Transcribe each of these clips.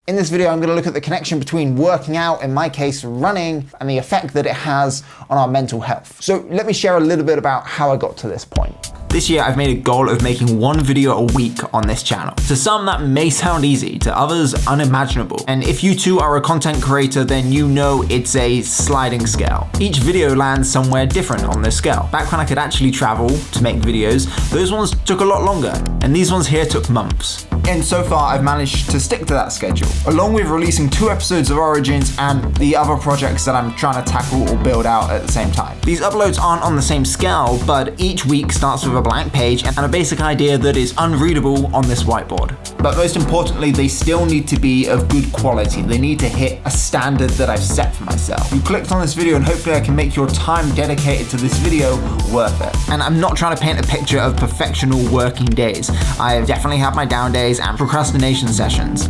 In this video, I'm gonna look at the connection between working out, in my case, running, and the effect that it has on our mental health. So let me share a little bit about how I got to this point. This year, I've made a goal of making one video a week on this channel. To some, that may sound easy, to others, unimaginable. And if you too are a content creator, then you know it's a sliding scale. Each video lands somewhere different on this scale. Back when I could actually travel to make videos, those ones took a lot longer, and these ones here took months. And so far, I've managed to stick to that schedule, along with releasing 2 episodes of Origins and the other projects that I'm trying to tackle or build out at the same time. These uploads aren't on the same scale, but each week starts with a blank page and a basic idea that is unreadable on this whiteboard. But most importantly, they still need to be of good quality. They need to hit a standard that I've set for myself. You clicked on this video and hopefully I can make your time dedicated to this video worth it. And I'm not trying to paint a picture of perfectional working days. I definitely have my down days and procrastination sessions.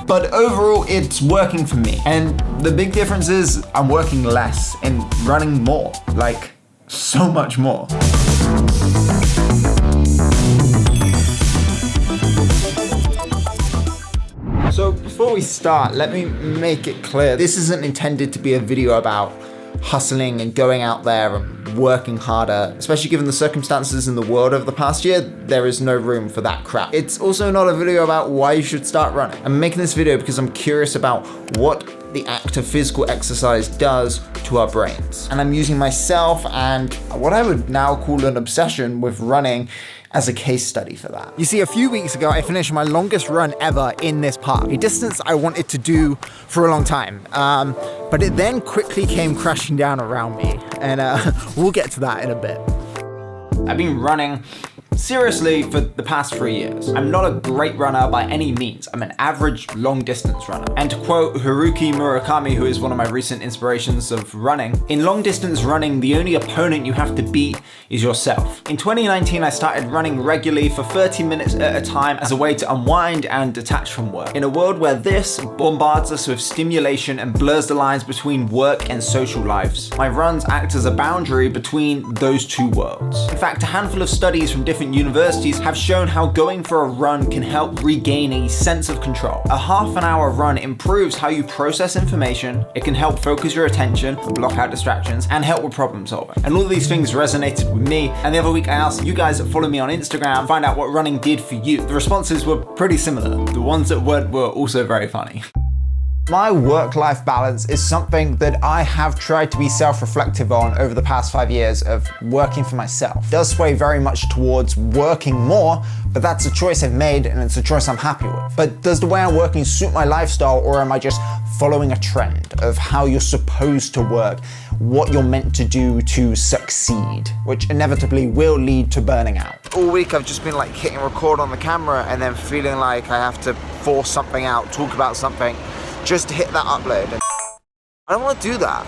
But overall, it's working for me. And the big difference is I'm working less and running more, like so much more. So before we start, let me make it clear, this isn't intended to be a video about hustling and going out there and working harder. Especially given the circumstances in the world over the past year, there is no room for that crap. It's also not a video about why you should start running. I'm making this video because I'm curious about what the act of physical exercise does to our brains. And I'm using myself and what I would now call an obsession with running as a case study for that. You see, a few weeks ago, I finished my longest run ever in this park, a distance I wanted to do for a long time. But it then quickly came crashing down around me, and we'll get to that in a bit. I've been running seriously for the past 3 years. I'm not a great runner by any means. I'm an average long distance runner. And to quote Haruki Murakami, who is one of my recent inspirations of running, in long distance running, the only opponent you have to beat is yourself. In 2019, I started running regularly for 30 minutes at a time as a way to unwind and detach from work. In a world where this bombards us with stimulation and blurs the lines between work and social lives, my runs act as a boundary between those two worlds. In fact, a handful of studies from different universities have shown how going for a run can help regain a sense of control. A half-an-hour run improves how you process information, it can help focus your attention, block out distractions, and help with problem solving. And all of these things resonated with me, and the other week I asked you guys that follow me on Instagram to find out what running did for you. The responses were pretty similar. The ones that weren't were also very funny. My work-life balance is something that I have tried to be self-reflective on over the past 5 years of working for myself. It does sway very much towards working more, but that's a choice I've made and it's a choice I'm happy with. But does the way I'm working suit my lifestyle, or am I just following a trend of how you're supposed to work, what you're meant to do to succeed, which inevitably will lead to burning out? All week I've just been like hitting record on the camera and then feeling like I have to force something out, talk about something, just to hit that upload. I don't want to do that.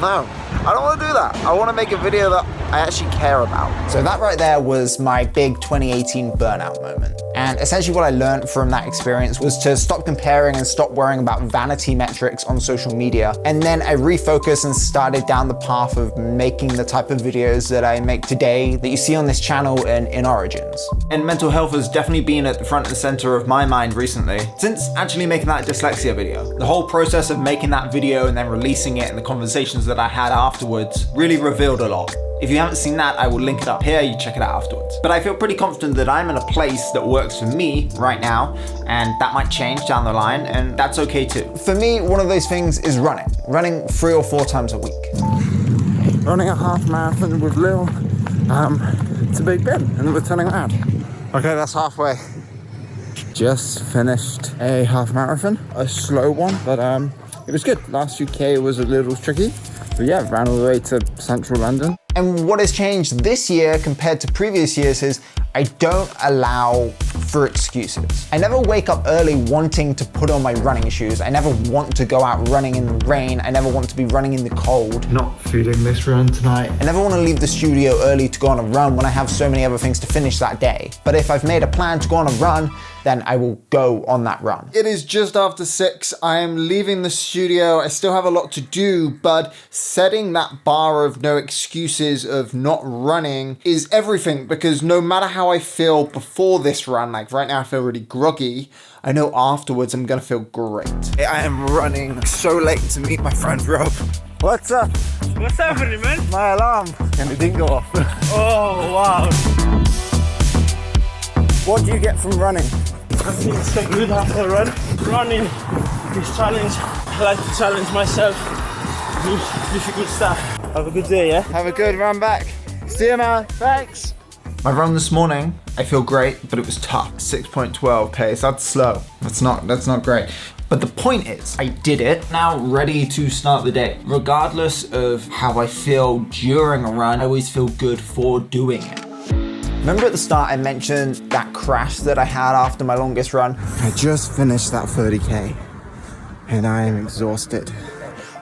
No, I don't want to do that. I want to make a video that I actually care about. So that right there was my big 2018 burnout moment. And essentially what I learned from that experience was to stop comparing and stop worrying about vanity metrics on social media. And then I refocused and started down the path of making the type of videos that I make today that you see on this channel and in Origins. And mental health has definitely been at the front and center of my mind recently, since actually making that dyslexia video. The whole process of making that video and then releasing it and the conversations that I had afterwards really revealed a lot. If you haven't seen that, I will link it up here, you check it out afterwards. But I feel pretty confident that I'm in a place that works for me right now, and that might change down the line, and that's okay too. For me, one of those things is running. Running 3 or 4 times a week. Running a half marathon with Lil, it's a big bin, and then we're turning around. Okay, that's halfway. Just finished a half marathon, a slow one, but it was good. Last few K was a little tricky, but yeah, ran all the way to central London. And what has changed this year compared to previous years is I don't allow for excuses. I never wake up early wanting to put on my running shoes. I never want to go out running in the rain. I never want to be running in the cold. Not feeling this run tonight. I never want to leave the studio early to go on a run when I have so many other things to finish that day. But if I've made a plan to go on a run, then I will go on that run. It is just after 6. I am leaving the studio. I still have a lot to do, but setting that bar of no excuses of not running is everything, because no matter how I feel before this run, like right now I feel really groggy, I know afterwards I'm gonna feel great. I am running so late to meet my friend Rob. What's up? What's happening, man? My alarm, and it didn't go off. Oh, wow. What do you get from running? I feel so good after a run. Running is challenge. I like to challenge myself. Do difficult stuff. Have a good day, yeah? Have a good run back. See you, man. Thanks. My run this morning, I feel great, but it was tough. 6.12 pace. That's slow. That's not great. But the point is, I did it. Now ready to start the day. Regardless of how I feel during a run, I always feel good for doing it. Remember at the start I mentioned that crash that I had after my longest run? I just finished that 30K and I am exhausted.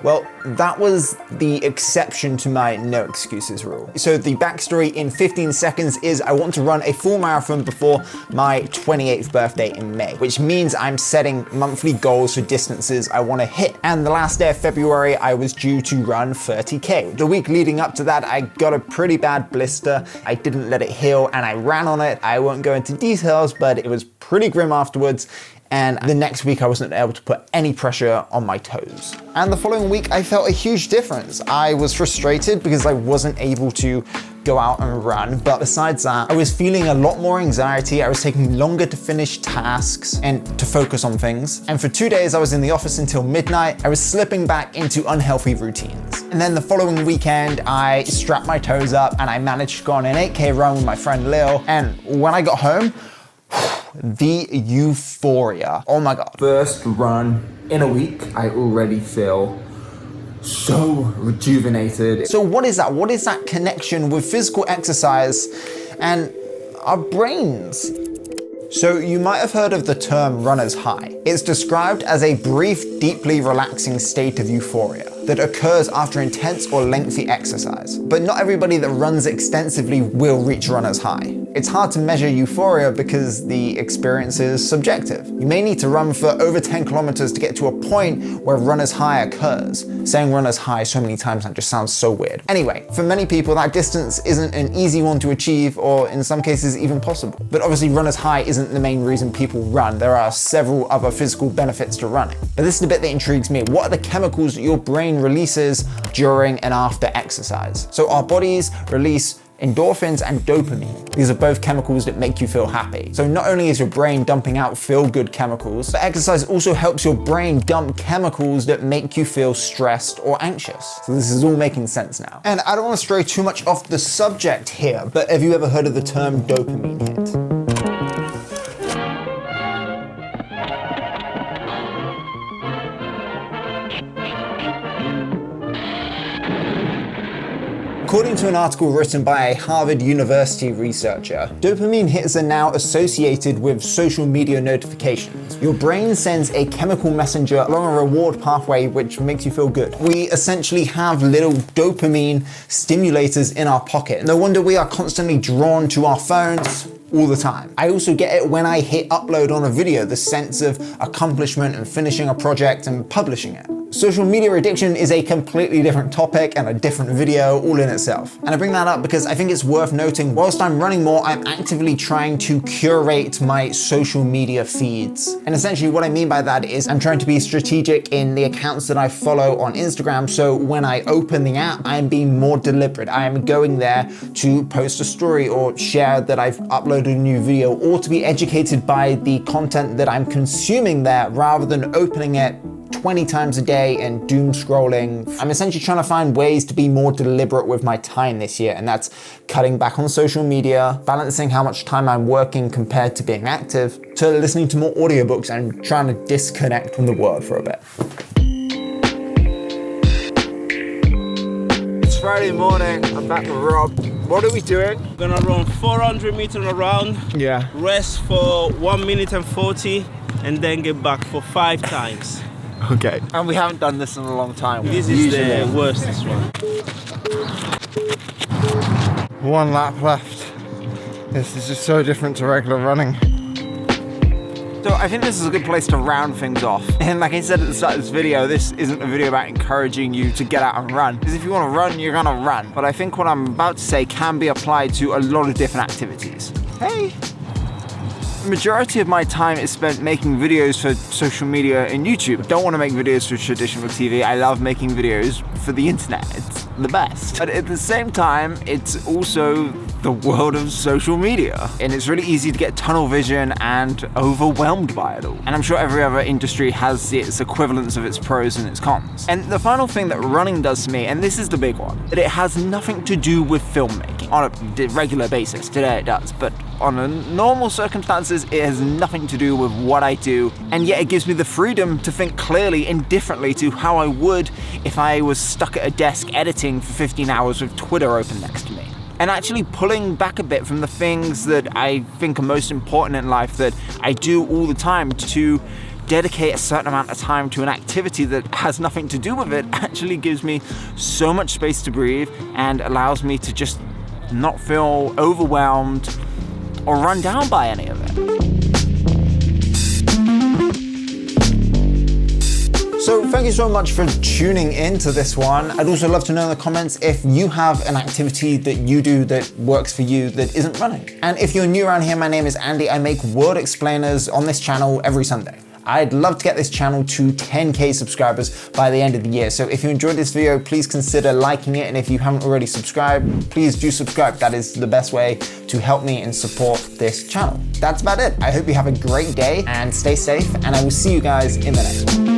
Well, that was the exception to my no excuses rule. So the backstory in 15 seconds is I want to run a full marathon before my 28th birthday in May, which means I'm setting monthly goals for distances I want to hit. And the last day of February, I was due to run 30K. The week leading up to that, I got a pretty bad blister. I didn't let it heal and I ran on it. I won't go into details, but it was pretty grim afterwards. And the next week I wasn't able to put any pressure on my toes. And the following week I felt a huge difference. I was frustrated because I wasn't able to go out and run, but besides that, I was feeling a lot more anxiety. I was taking longer to finish tasks and to focus on things. And for 2 days I was in the office until midnight. I was slipping back into unhealthy routines. And then the following weekend, I strapped my toes up and I managed to go on an 8K run with my friend Lil. And when I got home, the euphoria. Oh my God. First run in a week, I already feel so rejuvenated. So what is that? What is that connection with physical exercise and our brains? So you might have heard of the term runner's high. It's described as a brief, deeply relaxing state of euphoria that occurs after intense or lengthy exercise. But not everybody that runs extensively will reach runner's high. It's hard to measure euphoria because the experience is subjective. You may need to run for over 10 kilometers to get to a point where runner's high occurs. Saying runner's high so many times that just sounds so weird. Anyway, for many people that distance isn't an easy one to achieve, or in some cases even possible. But obviously runner's high isn't the main reason people run. There are several other physical benefits to running. But this is the bit that intrigues me. What are the chemicals that your brain releases during and after exercise? So our bodies release endorphins and dopamine. These are both chemicals that make you feel happy. So not only is your brain dumping out feel-good chemicals, but exercise also helps your brain dump chemicals that make you feel stressed or anxious. So this is all making sense now. And I don't want to stray too much off the subject here, but have you ever heard of the term dopamine hit? According to an article written by a Harvard University researcher, dopamine hits are now associated with social media notifications. Your brain sends a chemical messenger along a reward pathway which makes you feel good. We essentially have little dopamine stimulators in our pocket. No wonder we are constantly drawn to our phones all the time. I also get it when I hit upload on a video, the sense of accomplishment and finishing a project and publishing it. Social media addiction is a completely different topic and a different video all in itself. And I bring that up because I think it's worth noting, whilst I'm running more, I'm actively trying to curate my social media feeds. And essentially what I mean by that is I'm trying to be strategic in the accounts that I follow on Instagram, so when I open the app, I'm being more deliberate. I am going there to post a story or share that I've uploaded a new video, or to be educated by the content that I'm consuming there rather than opening it 20 times a day and doom scrolling. I'm essentially trying to find ways to be more deliberate with my time this year, and that's cutting back on social media, balancing how much time I'm working compared to being active, to listening to more audiobooks and trying to disconnect from the world for a bit. It's Friday morning, I'm back with Rob. What are we doing? We're gonna run 400 meters around, rest for 1 minute and 40, and then get back for 5 times. Okay. And we haven't done this in a long time. This is the worst, this one. 1 lap left. This is just so different to regular running. So I think this is a good place to round things off. And like I said at the start of this video, this isn't a video about encouraging you to get out and run. Because if you want to run, you're gonna run. But I think what I'm about to say can be applied to a lot of different activities. Hey! The majority of my time is spent making videos for social media and YouTube. I don't want to make videos for traditional TV. I love making videos for the internet. It's the best. But at the same time, it's also the world of social media. And it's really easy to get tunnel vision and overwhelmed by it all. And I'm sure every other industry has its equivalents of its pros and its cons. And the final thing that running does to me, and this is the big one, that it has nothing to do with filmmaking on a regular basis. Today it does, but on a normal circumstances, it has nothing to do with what I do, and yet it gives me the freedom to think clearly and differently to how I would if I was stuck at a desk editing for 15 hours with Twitter open next to me. And actually pulling back a bit from the things that I think are most important in life that I do all the time to dedicate a certain amount of time to an activity that has nothing to do with it actually gives me so much space to breathe and allows me to just not feel overwhelmed or run down by any of it. So thank you so much for tuning in to this one. I'd also love to know in the comments if you have an activity that you do that works for you that isn't running. And if you're new around here, my name is Andy. I make word explainers on this channel every Sunday. I'd love to get this channel to 10K subscribers by the end of the year. So if you enjoyed this video, please consider liking it. And if you haven't already subscribed, please do subscribe. That is the best way to help me and support this channel. That's about it. I hope you have a great day and stay safe. And I will see you guys in the next one.